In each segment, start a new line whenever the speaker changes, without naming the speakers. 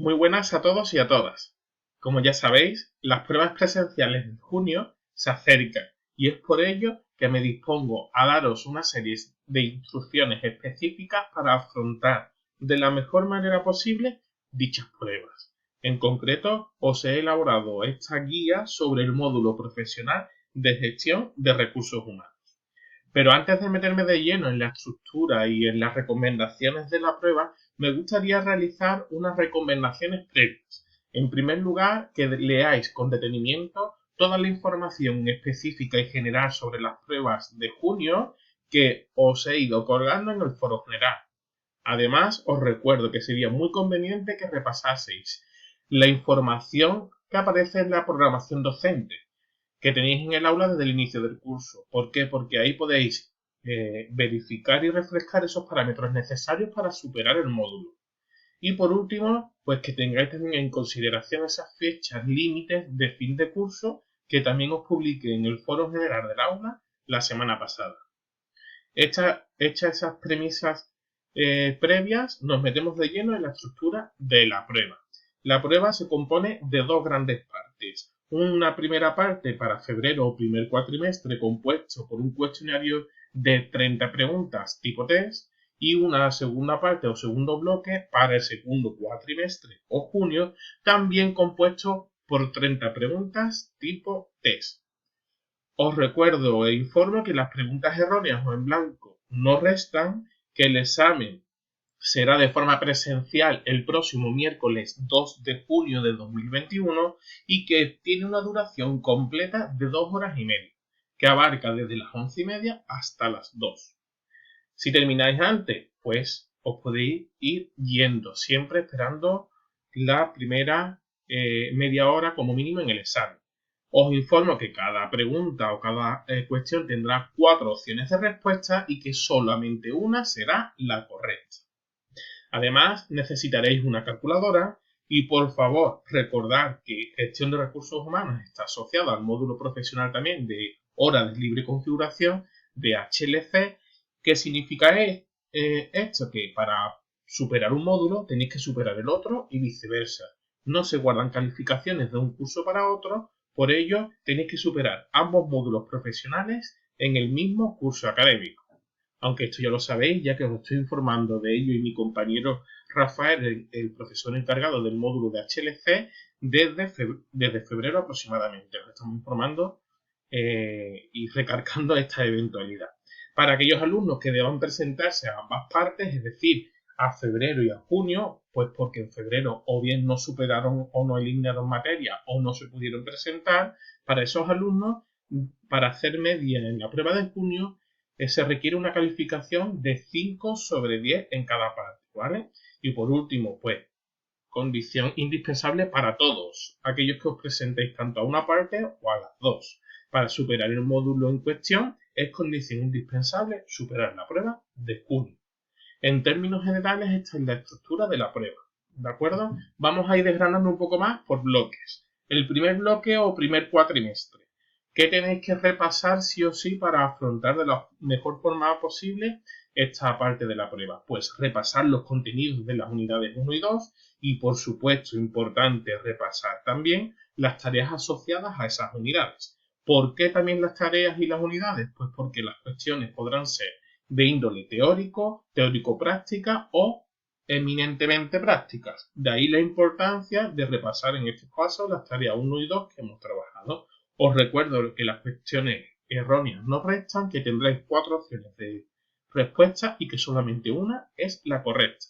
Muy buenas a todos y a todas. Como ya sabéis, las pruebas presenciales de junio se acercan y es por ello que me dispongo a daros una serie de instrucciones específicas para afrontar de la mejor manera posible dichas pruebas. En concreto, os he elaborado esta guía sobre el módulo profesional de gestión de recursos humanos. Pero antes de meterme de lleno en la estructura y en las recomendaciones de la prueba, me gustaría realizar unas recomendaciones previas. En primer lugar, que leáis con detenimiento toda la información específica y general sobre las pruebas de junio que os he ido colgando en el foro general. Además, os recuerdo que sería muy conveniente que repasaseis la información que aparece en la programación docente que tenéis en el aula desde el inicio del curso. ¿Por qué? Porque ahí podéis verificar y refrescar esos parámetros necesarios para superar el módulo. Y por último, pues que tengáis también en consideración esas fechas límites de fin de curso que también os publiqué en el foro general del aula la semana pasada. Hechas esas premisas previas, nos metemos de lleno en la estructura de la prueba. La prueba se compone de dos grandes partes. Una primera parte para febrero o primer cuatrimestre compuesto por un cuestionario de 30 preguntas tipo test y una segunda parte o segundo bloque para el segundo cuatrimestre o junio también compuesto por 30 preguntas tipo test. Os recuerdo e informo que las preguntas erróneas o en blanco no restan, que el examen será de forma presencial el próximo miércoles 2 de junio de 2021 y que tiene una duración completa de 2 horas y media, que abarca desde las 11:30 hasta las 2. Si termináis antes, pues os podéis ir yendo, siempre esperando la primera media hora como mínimo en el examen. Os informo que cada pregunta o cada cuestión tendrá 4 opciones de respuesta y que solamente una será la correcta. Además, necesitaréis una calculadora y por favor recordad que gestión de recursos humanos está asociada al módulo profesional también de horas de libre configuración de HLC, que significa esto, que para superar un módulo tenéis que superar el otro y viceversa. No se guardan calificaciones de un curso para otro, por ello tenéis que superar ambos módulos profesionales en el mismo curso académico. Aunque esto ya lo sabéis, ya que os estoy informando de ello y mi compañero Rafael, el profesor encargado del módulo de HLC, desde febrero aproximadamente. Os estamos informando y recargando esta eventualidad. Para aquellos alumnos que deban presentarse a ambas partes, es decir, a febrero y a junio, pues porque en febrero o bien no superaron o no eliminaron materia o no se pudieron presentar, para esos alumnos, para hacer media en la prueba de junio, se requiere una calificación de 5 sobre 10 en cada parte, ¿vale? Y por último, pues, condición indispensable para todos, aquellos que os presentéis tanto a una parte o a las dos. Para superar el módulo en cuestión, es condición indispensable superar la prueba de junio. En términos generales, esta es la estructura de la prueba, ¿de acuerdo? Vamos a ir desgranando un poco más por bloques. El primer bloque o primer cuatrimestre. ¿Qué tenéis que repasar sí o sí para afrontar de la mejor forma posible esta parte de la prueba? Pues repasar los contenidos de las unidades 1 y 2 y, por supuesto, importante repasar también las tareas asociadas a esas unidades. ¿Por qué también las tareas y las unidades? Pues porque las cuestiones podrán ser de índole teórico, teórico-práctica o eminentemente prácticas. De ahí la importancia de repasar en este caso las tareas 1 y 2 que hemos trabajado. Os recuerdo que las cuestiones erróneas no restan, que tendréis 4 opciones de respuesta y que solamente una es la correcta.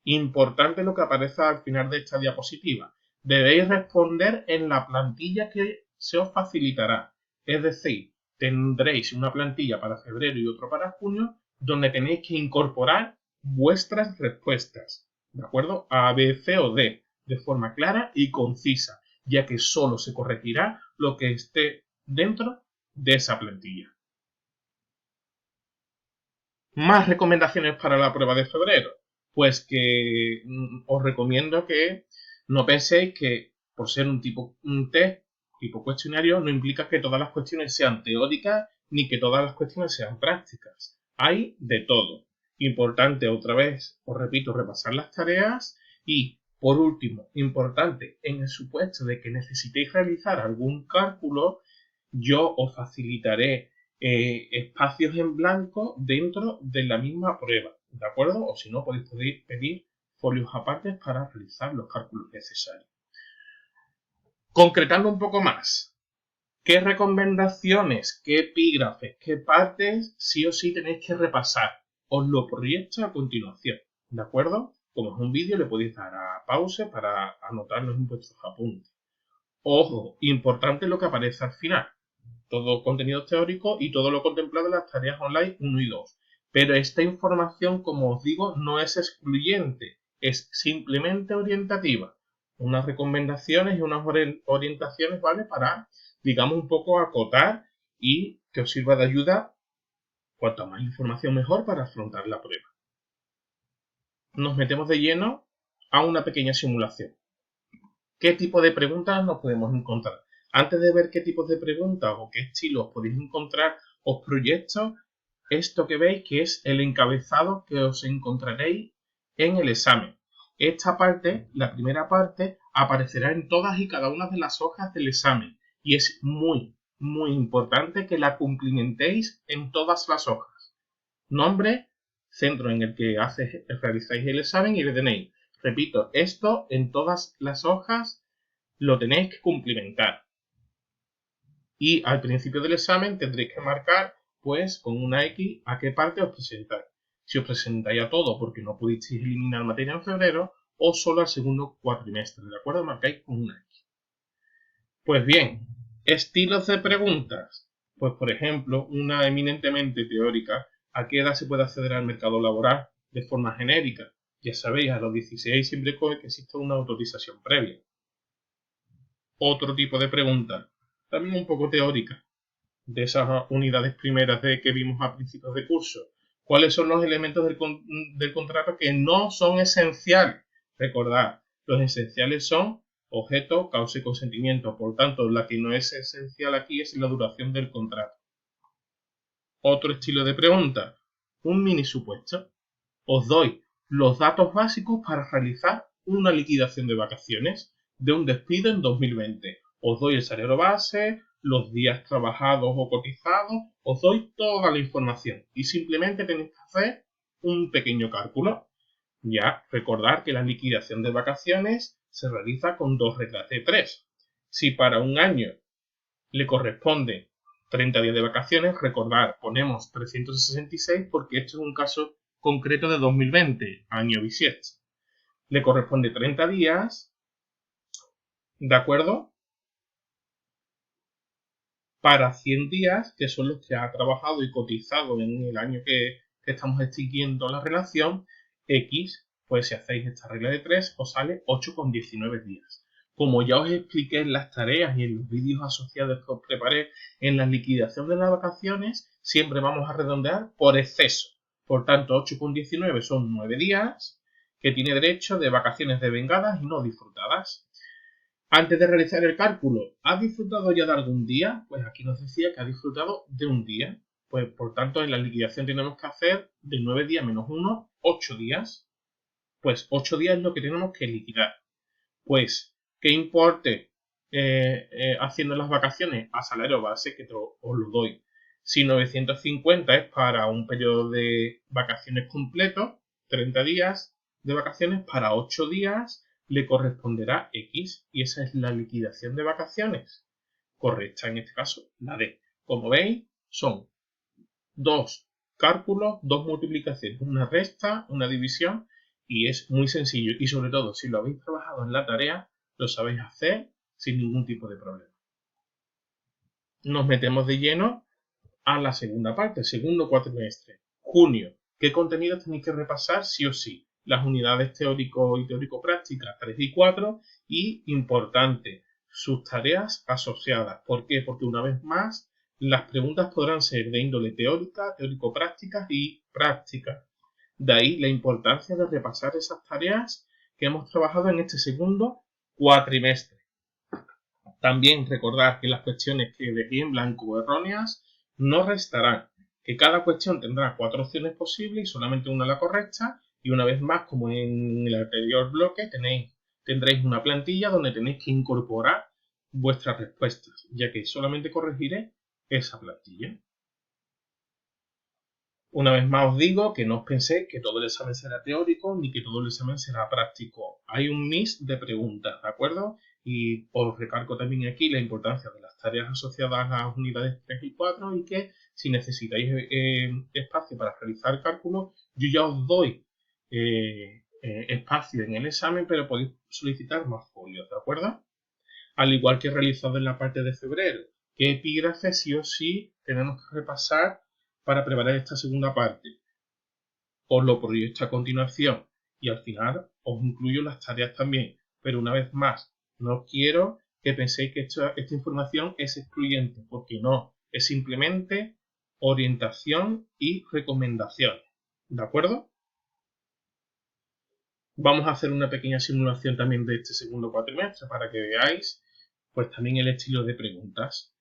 Importante lo que aparece al final de esta diapositiva. Debéis responder en la plantilla que se os facilitará. Es decir, tendréis una plantilla para febrero y otro para junio, donde tenéis que incorporar vuestras respuestas, ¿de acuerdo? A, B, C o D, de forma clara y concisa, ya que solo se corregirá lo que esté dentro de esa plantilla. Más recomendaciones para la prueba de febrero. Pues que os recomiendo que no penséis que por ser un test tipo cuestionario no implica que todas las cuestiones sean teóricas ni que todas las cuestiones sean prácticas. Hay de todo. Importante otra vez, os repito, repasar las tareas y Por último, importante, en el supuesto de que necesitéis realizar algún cálculo, yo os facilitaré espacios en blanco dentro de la misma prueba, ¿de acuerdo? O si no, podéis pedir folios aparte para realizar los cálculos necesarios. Concretando un poco más, ¿qué recomendaciones, qué epígrafes, qué partes sí o sí tenéis que repasar? Os lo proyecto a continuación, ¿de acuerdo? Como es un vídeo, le podéis dar a pause para anotarlos en vuestros apuntes. Ojo, importante lo que aparece al final. Todo contenido teórico y todo lo contemplado en las tareas online 1 y 2. Pero esta información, como os digo, no es excluyente, es simplemente orientativa. Unas recomendaciones y unas orientaciones, ¿vale? Para, digamos, un poco acotar y que os sirva de ayuda. Cuanto más información mejor para afrontar la prueba. Nos metemos de lleno a una pequeña simulación. ¿Qué tipo de preguntas nos podemos encontrar? Antes de ver qué tipos de preguntas o qué estilos podéis encontrar, os proyecto esto que veis, que es el encabezado que os encontraréis en el examen. Esta parte, la primera parte, aparecerá en todas y cada una de las hojas del examen y es muy importante que la cumplimentéis en todas las hojas. Nombre, centro en el que realizáis el examen y le tenéis. Repito, esto en todas las hojas lo tenéis que cumplimentar. Y al principio del examen tendréis que marcar, pues, con una X a qué parte os presentáis. Si os presentáis a todo porque no pudisteis eliminar materia en febrero o solo al segundo cuatrimestre, ¿de acuerdo? Marcáis con una X. Pues bien, estilos de preguntas. Pues, por ejemplo, una eminentemente teórica. ¿A qué edad se puede acceder al mercado laboral? De forma genérica. Ya sabéis, a los 16 siempre que existe una autorización previa. Otro tipo de pregunta, también un poco teórica, de esas unidades primeras que vimos a principios de curso. ¿Cuáles son los elementos del contrato que no son esenciales? Recordad, los esenciales son objeto, causa y consentimiento. Por tanto, la que no es esencial aquí es la duración del contrato. Otro estilo de pregunta, un mini supuesto. Os doy los datos básicos para realizar una liquidación de vacaciones de un despido en 2020. Os doy el salario base, los días trabajados o cotizados, os doy toda la información y simplemente tenéis que hacer un pequeño cálculo. Ya, recordar que la liquidación de vacaciones se realiza con 2 reglas de 3. Si para un año le corresponde 30 días de vacaciones, recordar, ponemos 366 porque esto es un caso concreto de 2020, año bisiesto. Le corresponde 30 días, ¿de acuerdo? Para 100 días, que son los que ha trabajado y cotizado en el año que estamos extinguiendo la relación, X, pues si hacéis esta regla de 3, os sale 8,19 días. Como ya os expliqué en las tareas y en los vídeos asociados que os preparé en la liquidación de las vacaciones, siempre vamos a redondear por exceso. Por tanto, 8,19 son 9 días que tiene derecho de vacaciones devengadas y no disfrutadas. Antes de realizar el cálculo, ¿has disfrutado ya de algún día? Pues aquí nos decía que ha disfrutado de un día. Pues por tanto, en la liquidación tenemos que hacer de 9 días menos 1, 8 días. Pues 8 días es lo que tenemos que liquidar. Pues, ¿qué importe haciendo las vacaciones a salario base? Que os lo doy. Si 950 es para un periodo de vacaciones completo, 30 días de vacaciones, para 8 días le corresponderá X y esa es la liquidación de vacaciones correcta, en este caso la D. Como veis, son 2 cálculos, 2 multiplicaciones, una resta, una división y es muy sencillo y sobre todo si lo habéis trabajado en la tarea lo sabéis hacer sin ningún tipo de problema. Nos metemos de lleno a la segunda parte, segundo cuatrimestre, junio. ¿Qué contenidos tenéis que repasar sí o sí? Las unidades teórico y teórico-prácticas 3 y 4 y, importante, sus tareas asociadas. ¿Por qué? Porque una vez más, las preguntas podrán ser de índole teórica, teórico-prácticas y práctica. De ahí la importancia de repasar esas tareas que hemos trabajado en este segundo cuatrimestre. También recordar que las cuestiones que dejé en blanco o erróneas no restarán, que cada cuestión tendrá 4 opciones posibles y solamente una la correcta, y una vez más, como en el anterior bloque, tenéis tendréis una plantilla donde tenéis que incorporar vuestras respuestas, ya que solamente corregiré esa plantilla. Una vez más os digo que no os penséis que todo el examen será teórico ni que todo el examen será práctico. Hay un mix de preguntas, ¿de acuerdo? Y os recalco también aquí la importancia de las tareas asociadas a las unidades 3 y 4 y que si necesitáis espacio para realizar cálculos, yo ya os doy espacio en el examen, pero podéis solicitar más folios, ¿de acuerdo? Al igual que he realizado en la parte de febrero, que epígrafes sí o sí tenemos que repasar para preparar esta segunda parte. Os lo proyecto a continuación y al final os incluyo las tareas también. Pero una vez más, no quiero que penséis que esta información es excluyente, porque no, es simplemente orientación y recomendaciones. ¿De acuerdo? Vamos a hacer una pequeña simulación también de este segundo cuatrimestre para que veáis pues también el estilo de preguntas.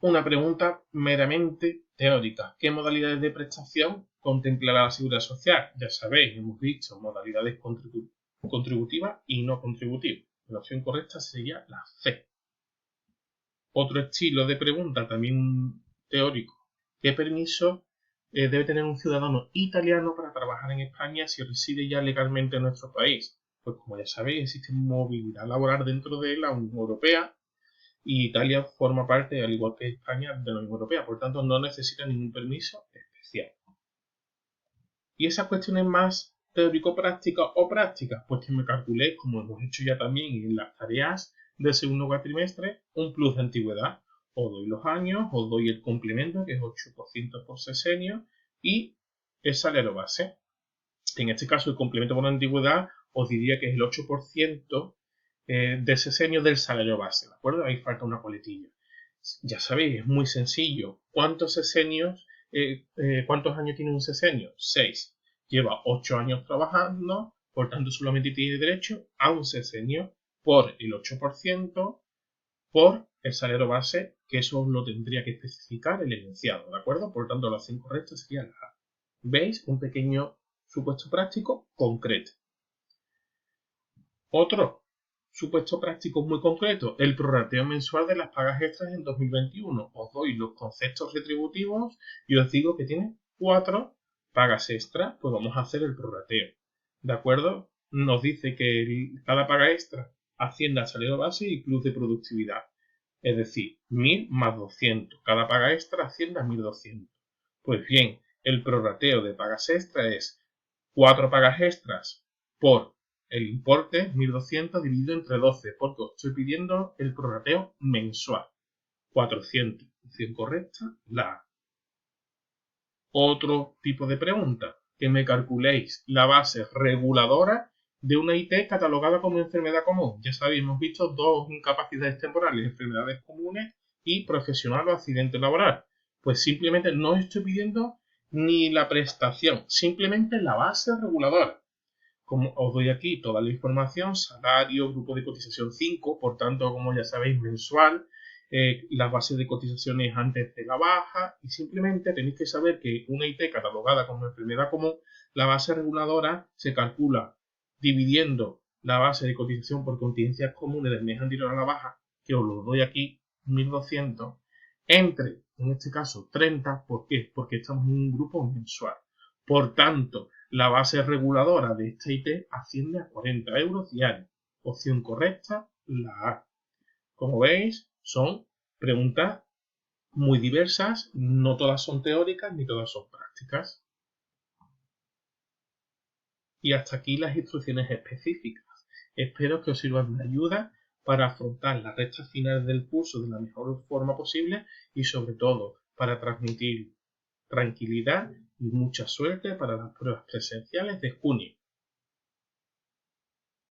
Una pregunta meramente teórica. ¿Qué modalidades de prestación contemplará la Seguridad Social? Ya sabéis, hemos dicho modalidades contributivas y no contributivas. La opción correcta sería la C. Otro estilo de pregunta también teórico. ¿Qué permiso debe tener un ciudadano italiano para trabajar en España si reside ya legalmente en nuestro país? Pues como ya sabéis, existe movilidad laboral dentro de la Unión Europea y Italia forma parte, al igual que España, de la Unión Europea. Por tanto, no necesita ningún permiso especial. Y esas cuestiones más teórico-prácticas o prácticas, pues que me calculéis, como hemos hecho ya también en las tareas del segundo cuatrimestre, un plus de antigüedad. Os doy los años, os doy el complemento, que es 8% por sexenio, y el salario base. En este caso, el complemento por antigüedad os diría que es el 8% de sexenio del salario base, ¿de acuerdo? Ahí falta una coletilla. Ya sabéis, es muy sencillo. ¿Cuántos años tiene un sexenio? 6. Lleva 8 años trabajando, por tanto solamente tiene derecho a un sexenio por el 8% por el salario base, que eso lo tendría que especificar el enunciado, ¿de acuerdo? Por tanto, la opción correcta sería la A. ¿Veis? Un pequeño supuesto práctico concreto. Otro supuesto práctico muy concreto, el prorrateo mensual de las pagas extras en 2021. Os doy los conceptos retributivos y os digo que tiene 4 pagas extras, pues vamos a hacer el prorrateo. ¿De acuerdo? Nos dice que cada paga extra asciende al salario base y plus de productividad. Es decir, 1000 más 200. Cada paga extra asciende a 1200. Pues bien, el prorrateo de pagas extra es 4 pagas extras por el importe 1200 dividido entre 12, porque os estoy pidiendo el prorrateo mensual. 400. Opción correcta, la A. Otro tipo de pregunta, que me calculéis la base reguladora de una IT catalogada como enfermedad común. Ya sabéis, hemos visto dos incapacidades temporales, enfermedades comunes y profesional o accidente laboral. Pues simplemente no estoy pidiendo ni la prestación, simplemente la base reguladora. Como os doy aquí toda la información, salario, grupo de cotización 5, por tanto, como ya sabéis, mensual, las bases de cotizaciones antes de la baja, y simplemente tenéis que saber que una IT catalogada como enfermedad común, la base reguladora se calcula dividiendo la base de cotización por contingencias comunes del mes anterior a la baja, que os lo doy aquí, 1200, entre, en este caso, 30, ¿por qué? Porque estamos en un grupo mensual. Por tanto, la base reguladora de esta IT asciende a 40 euros diarios. Opción correcta, la A. Como veis, son preguntas muy diversas, no todas son teóricas ni todas son prácticas. Y hasta aquí las instrucciones específicas. Espero que os sirvan de ayuda para afrontar las rectas finales del curso de la mejor forma posible y sobre todo para transmitir tranquilidad y mucha suerte para las pruebas presenciales de junio.